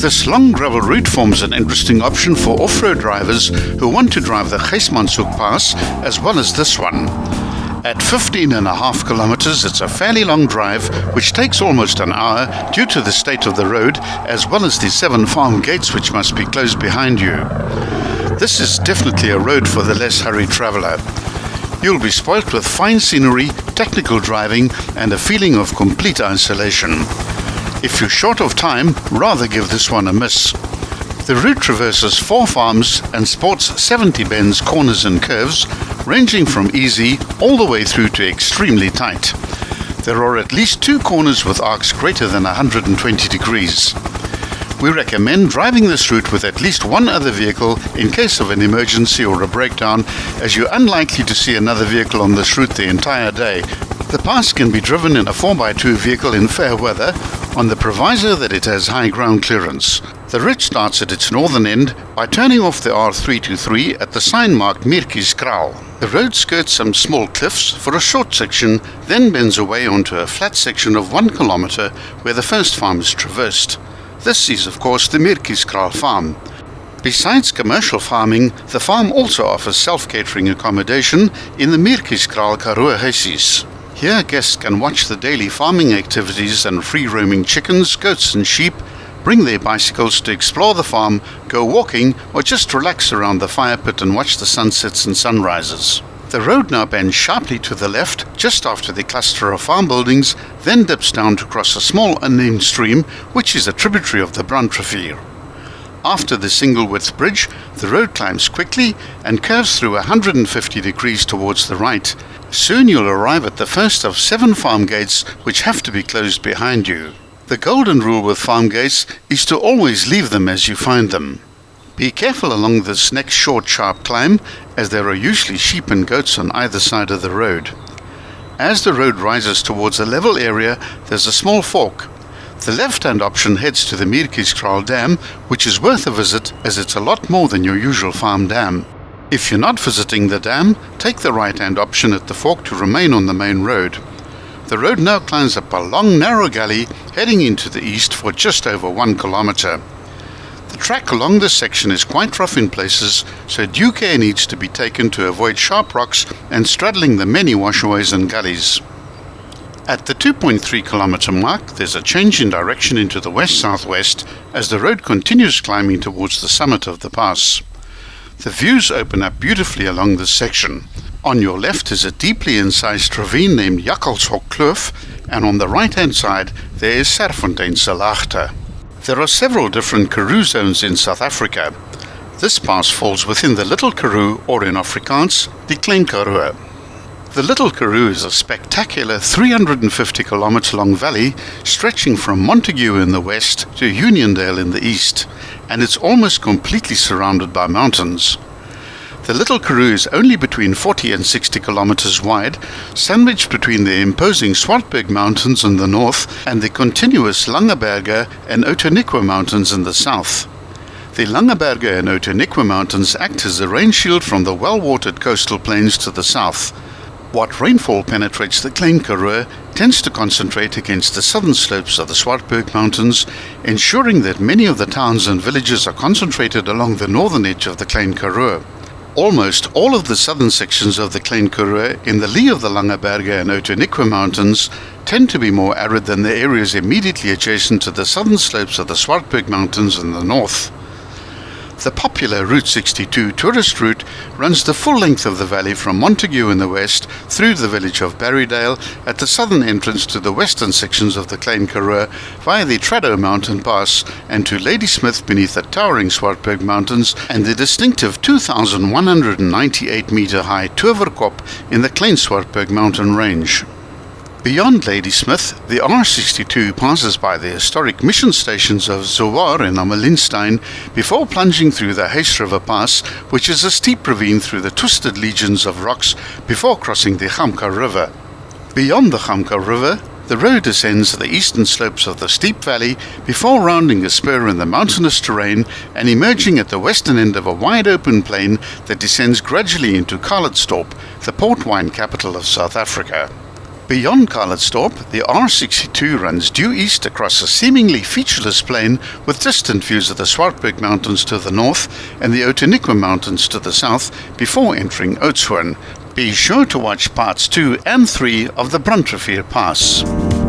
This long gravel route forms an interesting option for off-road drivers who want to drive the Geesmanshoek Pass as well as this one. At 15.5 kilometers, it's a fairly long drive, which takes almost an hour due to the state of the road, as well as the 7 farm gates which must be closed behind you. This is definitely a road for the less hurried traveller. You'll be spoilt with fine scenery, technical driving, and a feeling of complete isolation. If you're short of time, rather give this one a miss. The route traverses 4 farms and sports 70 bends, corners and curves, ranging from easy all the way through to extremely tight. There are at least 2 corners with arcs greater than 120 degrees. We recommend driving this route with at least one other vehicle in case of an emergency or a breakdown, as you're unlikely to see another vehicle on this route the entire day. The pass can be driven in a 4x2 vehicle in fair weather, on the proviso that it has high ground clearance. The route starts at its northern end by turning off the R323 at the sign marked Mirki's Kraal. The road skirts some small cliffs for a short section, then bends away onto a flat section of 1 kilometer where the first farm is traversed. This is, of course, the Mirki's Kraal farm. Besides commercial farming, the farm also offers self-catering accommodation in the Mirki's Kraal Karoo huisies. Here guests can watch the daily farming activities and free-roaming chickens, goats and sheep, bring their bicycles to explore the farm, go walking, or just relax around the fire pit and watch the sunsets and sunrises. The road now bends sharply to the left, just after the cluster of farm buildings, then dips down to cross a small unnamed stream, which is a tributary of the Brandrivier. After the single-width bridge, the road climbs quickly and curves through 150 degrees towards the right. Soon you'll arrive at the first of 7 farm gates, which have to be closed behind you. The golden rule with farm gates is to always leave them as you find them. Be careful along this next short, sharp climb, as there are usually sheep and goats on either side of the road. As the road rises towards a level area, there's a small fork. The left-hand option heads to the Mirki's Kraal Dam, which is worth a visit as it's a lot more than your usual farm dam. If you're not visiting the dam, take the right-hand option at the fork to remain on the main road. The road now climbs up a long, narrow gully heading into the east for just over 1 kilometer. The track along this section is quite rough in places, so due care needs to be taken to avoid sharp rocks and straddling the many washaways and gullies. At the 2.3 kilometer mark, there's a change in direction into the west-southwest as the road continues climbing towards the summit of the pass. The views open up beautifully along this section. On your left is a deeply incised ravine named Jakkalshok Kloof, and on the right-hand side there is Serfonteinse Laagte. There are several different Karoo zones in South Africa. This pass falls within the Little Kuru, or in Afrikaans, the Klein Karoo. The Little Kuru is a spectacular 350-kilometer-long valley stretching from Montague in the west to Uniondale in the east, and it's almost completely surrounded by mountains. The Little Kuru is only between 40 and 60 kilometers wide, sandwiched between the imposing Swartberg Mountains in the north and the continuous Langeberge and Outeniqua Mountains in the south. The Langeberge and Outeniqua Mountains act as a rain shield from the well-watered coastal plains to the south. What rainfall penetrates the Klein Karoo tends to concentrate against the southern slopes of the Swartberg Mountains, ensuring that many of the towns and villages are concentrated along the northern edge of the Klein Karoo. Almost all of the southern sections of the Klein Karoo in the lee of the Langeberge and Outeniqua Mountains tend to be more arid than the areas immediately adjacent to the southern slopes of the Swartberg Mountains in the north. The popular Route 62 tourist route runs the full length of the valley from Montague in the west through the village of Barrydale at the southern entrance to the western sections of the Klein Karoo via the Trado Mountain Pass and to Ladysmith beneath the towering Swartberg Mountains and the distinctive 2,198-meter high Toverkop in the Klein Swartberg mountain range. Beyond Ladysmith, the R62 passes by the historic mission stations of Zoar and Amelinstein before plunging through the Huis River Pass, which is a steep ravine through the twisted legions of rocks before crossing the Gamka River. Beyond the Gamka River, the road descends the eastern slopes of the steep valley before rounding a spur in the mountainous terrain and emerging at the western end of a wide-open plain that descends gradually into Calitzdorp, the port wine capital of South Africa. Beyond Karlitsdorp, the R62 runs due east across a seemingly featureless plain with distant views of the Swartberg Mountains to the north and the Outeniqua Mountains to the south before entering Oudtshoorn. Be sure to watch parts 2 and 3 of the Brandrivier Pass.